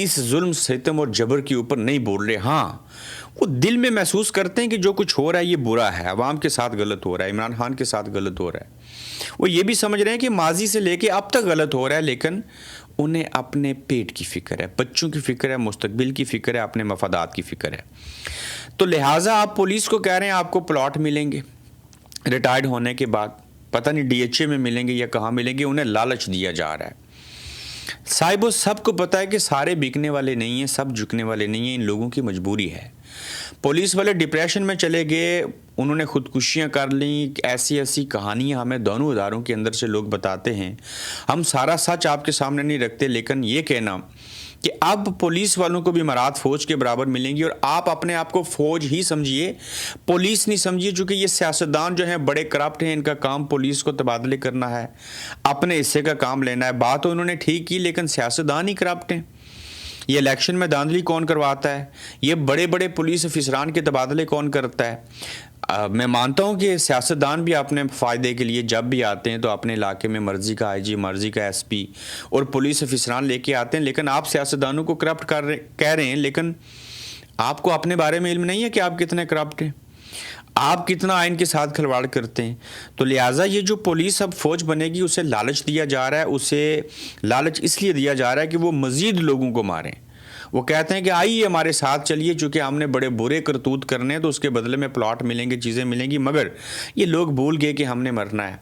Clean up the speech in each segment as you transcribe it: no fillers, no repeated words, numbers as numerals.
اس ظلم ستم اور جبر کے اوپر نہیں بول رہے. ہاں وہ دل میں محسوس کرتے ہیں کہ جو کچھ ہو رہا ہے یہ برا ہے, عوام کے ساتھ غلط ہو رہا ہے, عمران خان کے ساتھ غلط ہو رہا ہے. وہ یہ بھی سمجھ رہے ہیں کہ ماضی سے لے کے اب تک غلط ہو رہا ہے, لیکن انہیں اپنے پیٹ کی فکر ہے, بچوں کی فکر ہے, مستقبل کی فکر ہے, اپنے مفادات کی فکر ہے. تو لہٰذا آپ پولیس کو کہہ رہے ہیں آپ کو پلاٹ ملیں گے ریٹائرڈ ہونے کے بعد, پتہ نہیں ڈی ایچ اے میں ملیں گے یا کہاں ملیں گے, انہیں لالچ دیا جا رہا ہے. صاحبو سب کو پتہ ہے کہ سارے بکنے والے نہیں ہیں, سب جھکنے والے نہیں ہیں, ان لوگوں کی مجبوری ہے. پولیس والے ڈپریشن میں چلے گئے, انہوں نے خودکشیاں کر لیں, ایسی کہانیاں ہمیں دونوں اداروں کے اندر سے لوگ بتاتے ہیں. ہم سارا سچ آپ کے سامنے نہیں رکھتے, لیکن یہ کہنا کہ اب پولیس والوں کو بھی مراد فوج کے برابر ملیں گی, اور آپ اپنے آپ کو فوج ہی سمجھیے, پولیس نہیں سمجھیے, چونکہ یہ سیاستدان جو ہیں بڑے کرپٹ ہیں, ان کا کام پولیس کو تبادلے کرنا ہے, اپنے حصے کا کام لینا ہے. بات تو انہوں نے ٹھیک کی, لیکن سیاستدان ہی کرپٹ ہیں. یہ الیکشن میں دھاندلی کون کرواتا ہے, یہ بڑے بڑے پولیس افسران کے تبادلے کون کرتا ہے. میں مانتا ہوں کہ سیاستدان بھی اپنے فائدے کے لیے جب بھی آتے ہیں تو اپنے علاقے میں مرضی کا آئی جی, مرضی کا ایس پی اور پولیس افسران لے کے آتے ہیں, لیکن آپ سیاستدانوں کو کرپٹ کہہ رہے ہیں, لیکن آپ کو اپنے بارے میں علم نہیں ہے کہ آپ کتنے کرپٹ ہیں, آپ کتنا آئین کے ساتھ کھلواڑ کرتے ہیں. تو لہٰذا یہ جو پولیس اب فوج بنے گی اسے لالچ دیا جا رہا ہے, اسے لالچ اس لیے دیا جا رہا ہے کہ وہ مزید لوگوں کو ماریں. وہ کہتے ہیں کہ آئیے ہمارے ساتھ چلیے, چونکہ ہم نے بڑے برے کرتوت کرنے ہیں تو اس کے بدلے میں پلاٹ ملیں گے, چیزیں ملیں گی. مگر یہ لوگ بھول گئے کہ ہم نے مرنا ہے,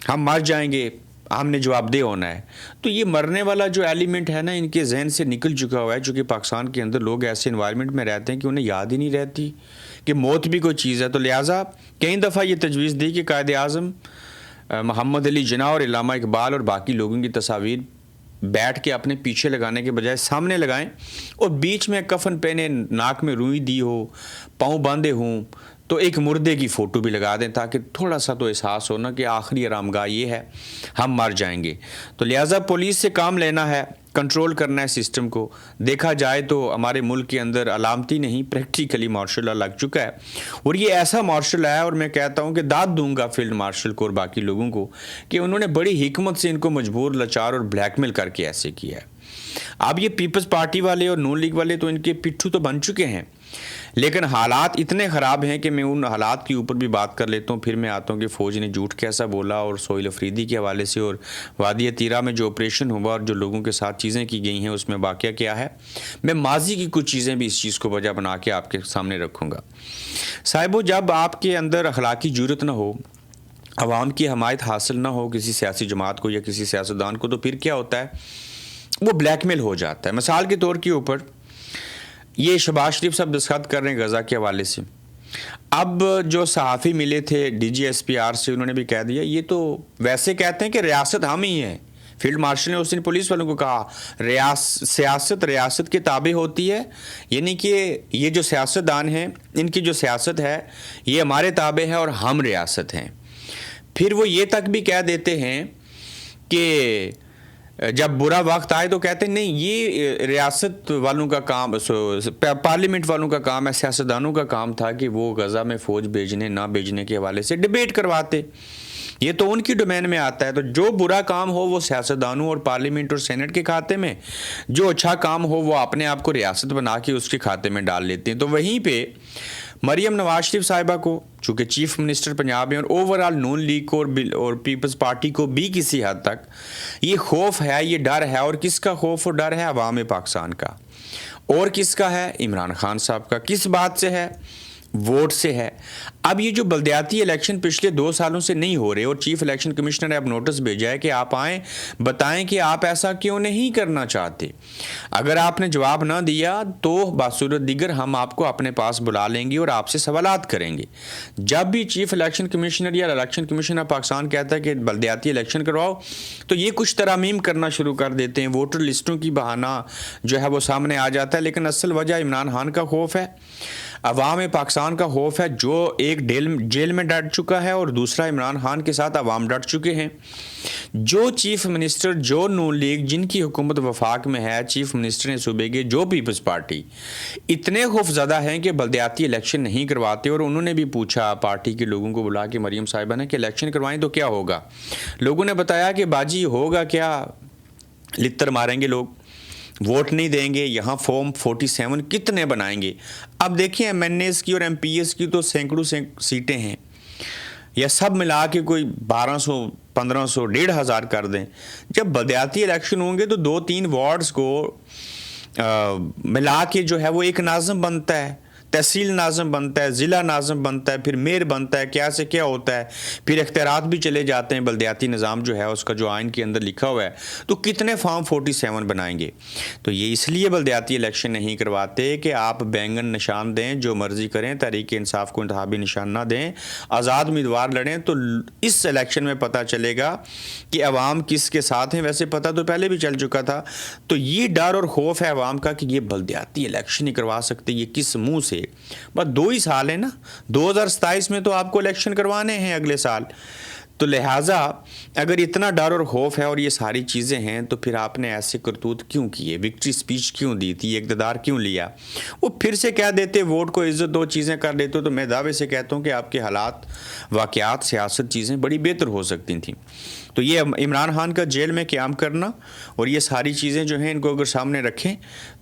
ہم مر جائیں گے, ہم نے جواب دہ ہونا ہے. تو یہ مرنے والا جو ایلیمنٹ ہے نا, ان کے ذہن سے نکل چکا ہوا ہے, چونکہ پاکستان کے اندر لوگ ایسے انوائرمنٹ میں رہتے ہیں کہ انہیں یاد ہی نہیں رہتی کہ موت بھی کوئی چیز ہے. تو لہٰذا کئی دفعہ یہ تجویز دی کہ قائد اعظم محمد علی جناح اور علامہ اقبال اور باقی لوگوں کی تصاویر بیٹھ کے اپنے پیچھے لگانے کے بجائے سامنے لگائیں, اور بیچ میں کفن پہنے, ناک میں روئی دی ہو, پاؤں باندھے ہوں, تو ایک مردے کی فوٹو بھی لگا دیں, تاکہ تھوڑا سا تو احساس ہونا کہ آخری آرام گاہ یہ ہے, ہم مر جائیں گے. تو لہٰذا پولیس سے کام لینا ہے, کنٹرول کرنا ہے سسٹم کو. دیکھا جائے تو ہمارے ملک کے اندر علامتی نہیں پریکٹیکلی مارشل لا لگ چکا ہے, اور یہ ایسا مارشل ہے, اور میں کہتا ہوں کہ داد دوں گا فیلڈ مارشل کو اور باقی لوگوں کو کہ انہوں نے بڑی حکمت سے ان کو مجبور, لاچار اور بلیک میل کر کے ایسے کیا ہے. اب یہ پیپلز پارٹی والے اور نون لیگ والے تو ان کے پٹھو تو بن چکے ہیں, لیکن حالات اتنے خراب ہیں کہ میں ان حالات کے اوپر بھی بات کر لیتا ہوں. پھر میں آتا ہوں کہ فوج نے جھوٹ کیسا بولا, اور سہیل افریدی کے حوالے سے, اور وادی تیرہ میں جو آپریشن ہوا اور جو لوگوں کے ساتھ چیزیں کی گئی ہیں اس میں واقعہ کیا ہے. میں ماضی کی کچھ چیزیں بھی اس چیز کو وجہ بنا کے آپ کے سامنے رکھوں گا. صاحبو جب آپ کے اندر اخلاقی جرأت نہ ہو, عوام کی حمایت حاصل نہ ہو کسی سیاسی جماعت کو یا کسی سیاستدان کو, تو پھر کیا ہوتا ہے, وہ بلیک میل ہو جاتا ہے. مثال کے طور کے اوپر یہ شہباز شریف صاحب دستخط کر رہے ہیں غزہ کے حوالے سے. اب جو صحافی ملے تھے D G S P R سے, انہوں نے بھی کہہ دیا یہ تو ویسے کہتے ہیں کہ ریاست ہم ہی ہیں. فیلڈ مارشل نے اس دن پولیس والوں کو کہا سیاست ریاست کے تابع ہوتی ہے, یعنی کہ یہ جو سیاستدان ہیں ان کی جو سیاست ہے یہ ہمارے تابع ہے اور ہم ریاست ہیں. پھر وہ یہ تک بھی کہہ دیتے ہیں کہ جب برا وقت آئے تو کہتے ہیں نہیں یہ ریاست والوں کا کام, پارلیمنٹ والوں کا کام ہے, سیاستدانوں کا کام تھا کہ وہ غزہ میں فوج بھیجنے نہ بھیجنے کے حوالے سے ڈیبیٹ کرواتے. یہ تو ان کی ڈومین میں آتا ہے. تو جو برا کام ہو وہ سیاستدانوں اور پارلیمنٹ اور سینٹ کے کھاتے میں, جو اچھا کام ہو وہ اپنے آپ کو ریاست بنا کے اس کے کھاتے میں ڈال لیتے ہیں. تو وہیں پہ مریم نواز شریف صاحبہ کو چونکہ چیف منسٹر پنجاب ہیں, اور اوور آل نون لیگ کو اور پیپلز پارٹی کو بھی کسی حد تک یہ خوف ہے, یہ ڈر ہے. اور کس کا خوف اور ڈر ہے؟ عوام پاکستان کا. اور کس کا ہے؟ عمران خان صاحب کا. کس بات سے ہے؟ ووٹ سے ہے. اب یہ جو بلدیاتی الیکشن پچھلے 2 سالوں سے نہیں ہو رہے, اور چیف الیکشن کمشنر نے اب نوٹس بھیجا ہے کہ آپ آئیں بتائیں کہ آپ ایسا کیوں نہیں کرنا چاہتے. اگر آپ نے جواب نہ دیا تو بصورت دیگر ہم آپ کو اپنے پاس بلا لیں گے اور آپ سے سوالات کریں گے. جب بھی چیف الیکشن کمشنر یا الیکشن کمیشن پاکستان کہتا ہے کہ بلدیاتی الیکشن کرواؤ, تو یہ کچھ ترامیم کرنا شروع کر دیتے ہیں. ووٹر لسٹوں کی بہانہ جو ہے وہ سامنے آ جاتا ہے, لیکن اصل وجہ عمران خان کا خوف ہے, عوام پاکستان کا خوف ہے, جو ایک جیل میں ڈٹ چکا ہے اور دوسرا عمران خان کے ساتھ عوام ڈٹ چکے ہیں. جو چیف منسٹر, جو نون لیگ جن کی حکومت وفاق میں ہے, چیف منسٹر ہیں صوبے کے, جو پیپلز پارٹی, اتنے خوف زدہ ہیں کہ بلدیاتی الیکشن نہیں کرواتے. اور انہوں نے بھی پوچھا پارٹی کے لوگوں کو بلا کے مریم صاحبہ نے کہ الیکشن کروائیں تو کیا ہوگا. لوگوں نے بتایا کہ باجی ہوگا کیا, لتر ماریں گے لوگ. ووٹ نہیں دیں گے, یہاں فارم 47 کتنے بنائیں گے. اب دیکھیں ایم این ایز کی اور ایم پی ایس کی تو سینکڑوں سیٹیں ہیں, یا سب ملا کے کوئی 1200 1500 1500 کر دیں. جب بلدیاتی الیکشن ہوں گے تو 2-3 وارڈز کو ملا کے جو ہے وہ ایک ناظم بنتا ہے, تحصیل ناظم بنتا ہے, ضلع ناظم بنتا ہے, پھر میئر بنتا ہے, کیا سے کیا ہوتا ہے, پھر اختیارات بھی چلے جاتے ہیں. بلدیاتی نظام جو ہے اس کا جو آئین کے اندر لکھا ہوا ہے, تو کتنے فارم 47 بنائیں گے. تو یہ اس لیے بلدیاتی الیکشن نہیں کرواتے کہ آپ بینگن نشان دیں, جو مرضی کریں, تحریک انصاف کو انتخابی نشان نہ دیں, آزاد امیدوار لڑیں, تو اس الیکشن میں پتہ چلے گا کہ عوام کس کے ساتھ ہیں. ویسے پتہ تو پہلے بھی چل چکا تھا. تو یہ ڈر اور خوف ہے عوام کا کہ یہ بلدیاتی الیکشن نہیں کروا سکتے, یہ کس منہ سے. بس 2 ہی سال ہیں نا, 2027 میں تو آپ کو الیکشن کروانے ہیں اگلے سال. تو لہٰذا اگر اتنا ڈر اور خوف ہے اور یہ ساری چیزیں ہیں, تو پھر آپ نے ایسے کرتوت کیوں کیے, وکٹری سپیچ کیوں دی تھی, اقتدار کیوں لیا. وہ پھر سے کہہ دیتے ووٹ کو عزت, 2 چیزیں کر دیتے. تو میں دعوے سے کہتا ہوں کہ آپ کے حالات, واقعات, سیاست, چیزیں بڑی بہتر ہو سکتی تھیں. تو یہ عمران خان کا جیل میں قیام کرنا اور یہ ساری چیزیں جو ہیں ان کو اگر سامنے رکھیں,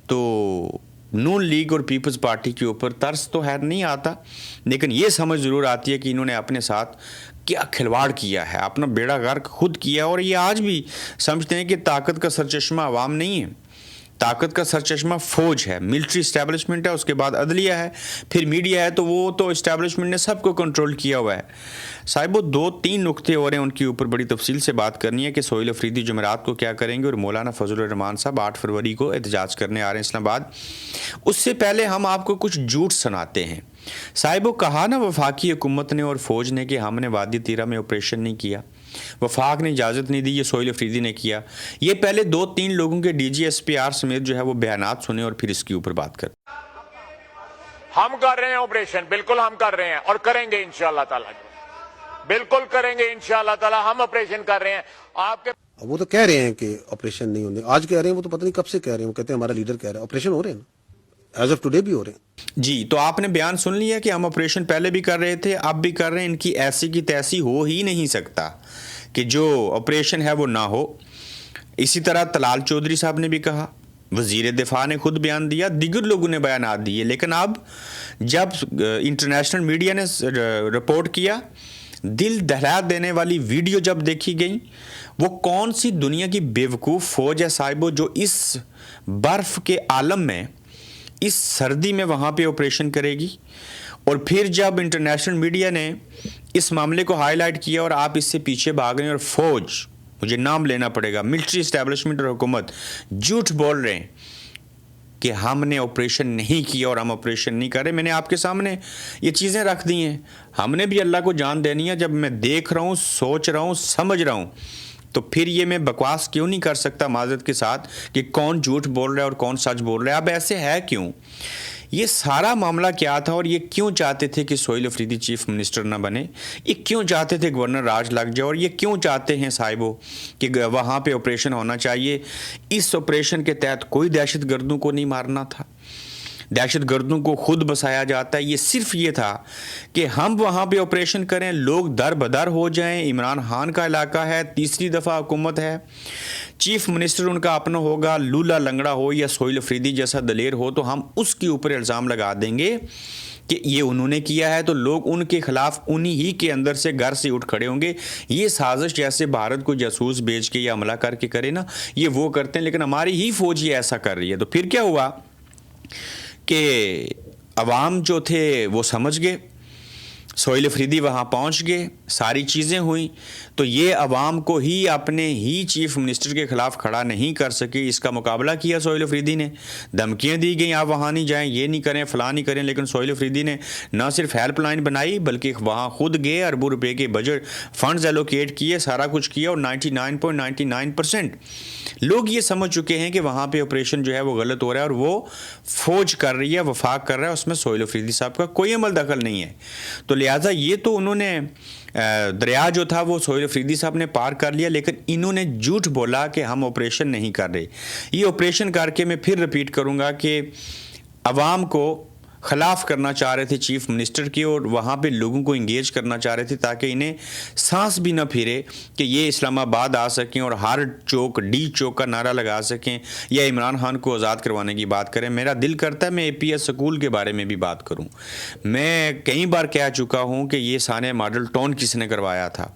تو نون لیگ اور پیپلز پارٹی کے اوپر ترس تو خیر نہیں آتا, لیکن یہ سمجھ ضرور آتی ہے کہ انہوں نے اپنے ساتھ کیا کھلواڑ کیا ہے, اپنا بیڑا غرق خود کیا. اور یہ آج بھی سمجھتے ہیں کہ طاقت کا سرچشمہ عوام نہیں ہے, طاقت کا سرچشمہ فوج ہے, ملٹری اسٹیبلشمنٹ ہے, اس کے بعد عدلیہ ہے, پھر میڈیا ہے. تو وہ تو اسٹیبلشمنٹ نے سب کو کنٹرول کیا ہوا ہے. صاحبو 2-3 نقطے اور ہیں, ان کے اوپر بڑی تفصیل سے بات کرنی ہے کہ سہیل افریدی جمعرات کو کیا کریں گے, اور مولانا فضل الرحمان صاحب 8 فروری کو احتجاج کرنے آ رہے ہیں اسلام آباد. اس سے پہلے ہم آپ کو کچھ جھوٹ سناتے ہیں. صاحبو کہا نا وفاقی حکومت نے اور فوج نے کہ ہم نے وادی تیرہ میں آپریشن نہیں کیا, وفاق نے اجازت نہیں دی, یہ سہیل افریدی نے کیا. یہ پہلے 2-3 لوگوں کے D G S P R سمیت جو ہے وہ بیانات سنیں اور پھر اس کے اوپر بات کریں. ہم کر رہے ہیں آپریشن, بالکل ہم کر رہے ہیں اور کریں گے انشاءاللہ تعالی, بالکل کریں گے انشاءاللہ تعالی. ہم آپریشن کر رہے ہیں. آپ کے وہ تو کہہ رہے ہیں کہ آپریشن نہیں ہونے, آج کہہ رہے ہیں, وہ تو پتہ نہیں کب سے کہہ رہے ہیں. وہ کہتے ہیں ہمارا لیڈر کہہ رہا ہے آپریشن ہو رہے ہیں نا, ایز آف ٹوڈے بھی ہو رہے ہیں. جی, تو آپ نے بیان سن لیا کہ ہم آپریشن پہلے بھی کر رہے تھے, اب بھی کر رہے ہیں. ان کی ایسی کی تیسی ہو ہی نہیں سکتا کہ جو آپریشن ہے وہ نہ ہو. اسی طرح طلال چودھری صاحب نے بھی کہا, وزیر دفاع نے خود بیان دیا, دیگر لوگوں نے بیانات دیے. لیکن اب جب انٹرنیشنل میڈیا نے رپورٹ کیا, دل دہلا دینے والی ویڈیو جب دیکھی گئی, وہ کون سی دنیا کی بیوقوف فوج ہے صاحبو جو اس برف کے عالم میں, اس سردی میں وہاں پہ آپریشن کرے گی. اور پھر جب انٹرنیشنل میڈیا نے اس معاملے کو ہائی لائٹ کیا اور آپ اس سے پیچھے بھاگ رہے ہیں, اور فوج, مجھے نام لینا پڑے گا, ملٹری اسٹیبلشمنٹ اور حکومت جھوٹ بول رہے ہیں کہ ہم نے آپریشن نہیں کیا اور ہم آپریشن نہیں کر رہے. میں نے آپ کے سامنے یہ چیزیں رکھ دی ہیں. ہم نے بھی اللہ کو جان دینی ہے. جب میں دیکھ رہا ہوں, سوچ رہا ہوں, سمجھ رہا ہوں, تو پھر یہ میں بکواس کیوں نہیں کر سکتا معذرت کے ساتھ کہ کون جھوٹ بول رہا ہے اور کون سچ بول رہا ہے. اب ایسے ہے کیوں, یہ سارا معاملہ کیا تھا, اور یہ کیوں چاہتے تھے کہ سہیل افریدی چیف منسٹر نہ بنے, یہ کیوں چاہتے تھے گورنر راج لگ جائے, اور یہ کیوں چاہتے ہیں صاحبو کہ وہاں پہ آپریشن ہونا چاہیے. اس آپریشن کے تحت کوئی دہشت گردوں کو نہیں مارنا تھا, دہشت گردوں کو خود بسایا جاتا ہے. یہ صرف یہ تھا کہ ہم وہاں پہ آپریشن کریں, لوگ در بدر ہو جائیں. عمران خان کا علاقہ ہے, تیسری دفعہ حکومت ہے, چیف منسٹر ان کا اپنا ہوگا, لولا لنگڑا ہو یا سہیل افریدی جیسا دلیر ہو, تو ہم اس کے اوپر الزام لگا دیں گے کہ یہ انہوں نے کیا ہے, تو لوگ ان کے خلاف انہی ہی کے اندر سے گھر سے اٹھ کھڑے ہوں گے. یہ سازش جیسے بھارت کو جاسوس بھیج کے یا حملہ کر کے کرے نا, یہ وہ کرتے ہیں, لیکن ہماری ہی فوج یہ ایسا کر رہی ہے. تو پھر کیا ہوا کہ عوام جو تھے وہ سمجھ گئے, سہیل افریدی وہاں پہنچ گئے, ساری چیزیں ہوئیں, تو یہ عوام کو ہی اپنے ہی چیف منسٹر کے خلاف کھڑا نہیں کر سکے. اس کا مقابلہ کیا سہیل افریدی نے, دھمکیاں دی گئیں آپ وہاں نہیں جائیں, یہ نہیں کریں, فلاں نہیں کریں. لیکن سہیل افریدی نے نہ صرف ہیلپ لائن بنائی بلکہ وہاں خود گئے, اربوں روپے کے بجٹ فنڈز ایلوکیٹ کیے, سارا کچھ کیا, اور 99.99% لوگ یہ سمجھ چکے ہیں کہ وہاں پہ آپریشن جو ہے وہ غلط ہو رہا ہے, اور وہ فوج کر رہی ہے, وفاق کر رہا ہے, اس میں سہیل افریدی صاحب کا کوئی عمل دخل نہیں ہے. تو لہٰذا یہ تو انہوں نے دریا جو تھا وہ سہیل افریدی صاحب نے پار کر لیا, لیکن انہوں نے جھوٹ بولا کہ ہم آپریشن نہیں کر رہے. یہ آپریشن کر کے میں پھر رپیٹ کروں گا کہ عوام کو خلاف کرنا چاہ رہے تھے چیف منسٹر کی، اور وہاں پہ لوگوں کو انگیج کرنا چاہ رہے تھے تاکہ انہیں سانس بھی نہ پھرے کہ یہ اسلام آباد آ سکیں اور ہر چوک ڈی چوک کا نعرہ لگا سکیں یا عمران خان کو آزاد کروانے کی بات کریں۔ میرا دل کرتا ہے میں اے پی ایس سکول کے بارے میں بھی بات کروں۔ میں کئی بار کہہ چکا ہوں کہ یہ سانحہ ماڈل ٹاؤن کس نے کروایا تھا،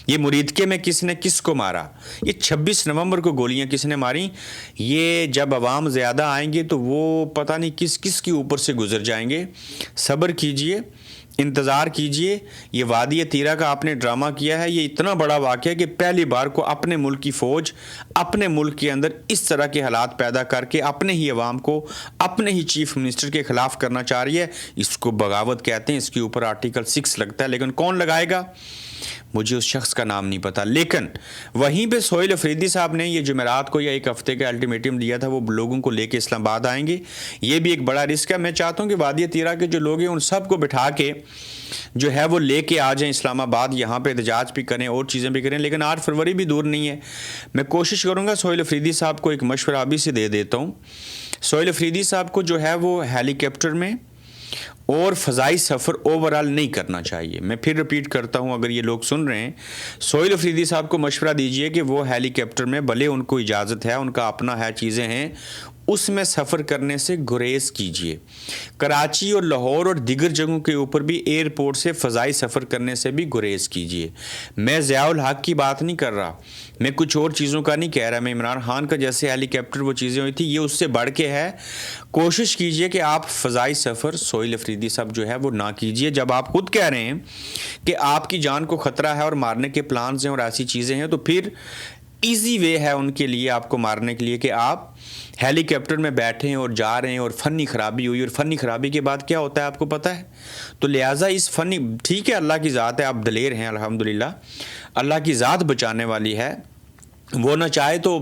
یہ مریدکے میں کس نے کس کو مارا، یہ 26 نومبر کو گولیاں کس نے ماری، یہ جب عوام زیادہ آئیں گے تو وہ پتہ نہیں کس کس کے اوپر سے گزر جائیں گے۔ صبر کیجئے، انتظار کیجئے۔ یہ وادی تیرہ کا آپ نے ڈرامہ کیا ہے، یہ اتنا بڑا واقعہ ہے کہ پہلی بار کو اپنے ملک کی فوج اپنے ملک کے اندر اس طرح کے حالات پیدا کر کے اپنے ہی عوام کو اپنے ہی چیف منسٹر کے خلاف کرنا چاہ رہی ہے۔ اس کو بغاوت کہتے ہیں، اس کے اوپر آرٹیکل 6 لگتا ہے، لیکن کون لگائے گا مجھے اس شخص کا نام نہیں پتا۔ لیکن وہیں پہ سہیل افریدی صاحب نے یہ جمعرات کو یا ایک ہفتے کا الٹیمیٹم دیا تھا، وہ لوگوں کو لے کے اسلام آباد آئیں گے۔ یہ بھی ایک بڑا رسک ہے۔ میں چاہتا ہوں کہ وادی تیرہ کے جو لوگ ہیں ان سب کو بٹھا کے جو ہے وہ لے کے آ جائیں اسلام آباد، یہاں پہ احتجاج بھی کریں اور چیزیں بھی کریں، لیکن 8 فروری بھی دور نہیں ہے۔ میں کوشش کروں گا سہیل افریدی صاحب کو ایک مشورہ ابھی سے دے دیتا ہوں۔ سہیل افریدی صاحب کو جو ہے وہ ہیلی کاپٹر میں اور فضائی سفر اوورال نہیں کرنا چاہیے۔ میں پھر رپیٹ کرتا ہوں، اگر یہ لوگ سن رہے ہیں، سہیل افریدی صاحب کو مشورہ دیجئے کہ وہ ہیلی کاپٹر میں، بھلے ان کو اجازت ہے، ان کا اپنا ہے، چیزیں ہیں، اس میں سفر کرنے سے گریز کیجئے۔ کراچی اور لاہور اور دیگر جگہوں کے اوپر بھی ایئرپورٹ سے فضائی سفر کرنے سے بھی گریز کیجئے۔ میں ضیاء الحق کی بات نہیں کر رہا، میں کچھ اور چیزوں کا نہیں کہہ رہا، میں عمران خان کا جیسے ہیلی کاپٹر وہ چیزیں ہوئی تھی، یہ اس سے بڑھ کے ہے۔ کوشش کیجئے کہ آپ فضائی سفر سہیل افریدی صاحب جو ہے وہ نہ کیجئے۔ جب آپ خود کہہ رہے ہیں کہ آپ کی جان کو خطرہ ہے اور مارنے کے پلانز ہیں اور ایسی چیزیں ہیں، تو پھر ایزی وے ہے ان کے لیے آپ کو مارنے کے لیے کہ آپ ہیلی کاپٹر میں بیٹھیں اور جا رہے ہیں اور فنی خرابی ہوئی، اور فنی خرابی کے بعد کیا ہوتا ہے آپ کو پتہ ہے؟ تو لہٰذا اس فنی، ٹھیک ہے اللہ کی ذات ہے، آپ دلیر ہیں الحمدللہ، اللہ کی ذات بچانے والی ہے، وہ نہ چاہے تو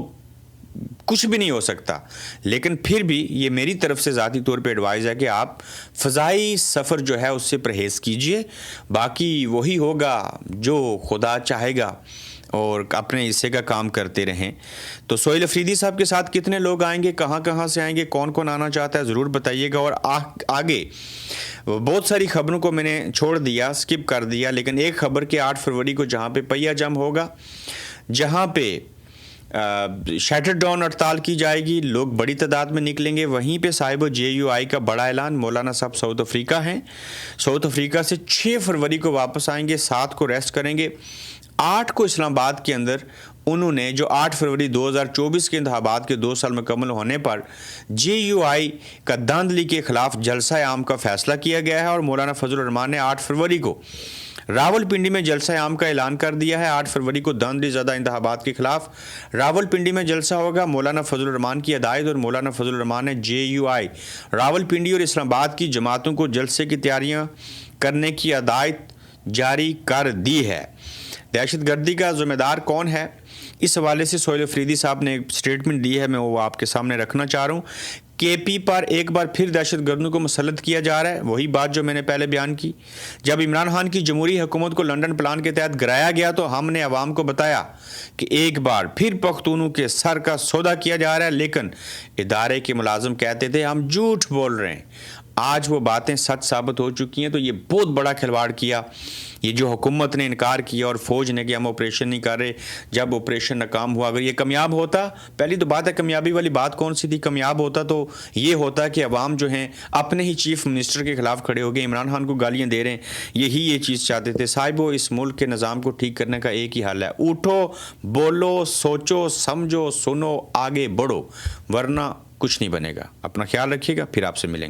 کچھ بھی نہیں ہو سکتا، لیکن پھر بھی یہ میری طرف سے ذاتی طور پہ ایڈوائز ہے کہ آپ فضائی سفر جو ہے اس سے پرہیز کیجئے۔ باقی وہی ہوگا جو خدا چاہے گا، اور اپنے حصے کا کام کرتے رہیں۔ تو سہیل افریدی صاحب کے ساتھ کتنے لوگ آئیں گے، کہاں کہاں سے آئیں گے، کون کون آنا چاہتا ہے ضرور بتائیے گا۔ اور آگے بہت ساری خبروں کو میں نے چھوڑ دیا، سکپ کر دیا، لیکن ایک خبر کہ 8 فروری کو جہاں پہ پہیہ جم ہوگا، جہاں پہ شیٹر ڈاؤن ہڑتال کی جائے گی، لوگ بڑی تعداد میں نکلیں گے، وہیں پہ صاحب جے یو آئی کا بڑا اعلان، مولانا صاحب ساؤتھ افریقہ ہیں، ساؤتھ افریقہ سے 6 فروری کو واپس آئیں گے، 7 کو ریسٹ کریں گے، 8 کو اسلام آباد کے اندر انہوں نے جو 8 فروری 2024 کے انتخابات کے 2 سال مکمل ہونے پر جے یو آئی کا دھاندلی کے خلاف جلسہ عام کا فیصلہ کیا گیا ہے، اور مولانا فضل الرحمان نے 8 فروری کو راول پنڈی میں جلسہ عام کا اعلان کر دیا ہے۔ 8 فروری کو دھاندلی زدہ انتخابات کے خلاف راول پنڈی میں جلسہ ہوگا۔ مولانا فضل الرحمان کی ہدایت، اور مولانا فضل الرحمان نے جے یو آئی راول پنڈی اور اسلام آباد کی جماعتوں کو جلسے کی تیاریاں کرنے کی ہدایت جاری کر دی ہے۔ دہشت گردی کا ذمہ دار کون ہے، اس حوالے سے سہیل افریدی صاحب نے ایک سٹیٹمنٹ دی ہے، میں وہ آپ کے سامنے رکھنا چاہ رہا ہوں۔ کے پی پر ایک بار پھر دہشت گردوں کو مسلط کیا جا رہا ہے، وہی بات جو میں نے پہلے بیان کی۔ جب عمران خان کی جمہوری حکومت کو لنڈن پلان کے تحت گرایا گیا تو ہم نے عوام کو بتایا کہ ایک بار پھر پختونوں کے سر کا سودا کیا جا رہا ہے، لیکن ادارے کے ملازم کہتے تھے ہم جھوٹ بول رہے ہیں۔ آج وہ باتیں سچ ثابت ہو چکی ہیں، تو یہ بہت بڑا کھلواڑ کیا یہ جو حکومت نے انکار کیا اور فوج نے کہ ہم آپریشن نہیں کر رہے۔ جب آپریشن ناکام ہوا، اگر یہ کامیاب ہوتا، پہلی تو بات ہے کامیابی والی بات کون سی تھی، کامیاب ہوتا تو یہ ہوتا کہ عوام جو ہیں اپنے ہی چیف منسٹر کے خلاف کھڑے ہو گئے، عمران خان کو گالیاں دے رہے ہیں، یہی یہ چیز چاہتے تھے۔ صاحبو، اس ملک کے نظام کو ٹھیک کرنے کا ایک ہی حل ہے، اٹھو، بولو، سوچو، سمجھو، سنو، آگے بڑھو، ورنہ کچھ نہیں بنے گا۔ اپنا خیال رکھیے گا، پھر آپ سے ملیں گے۔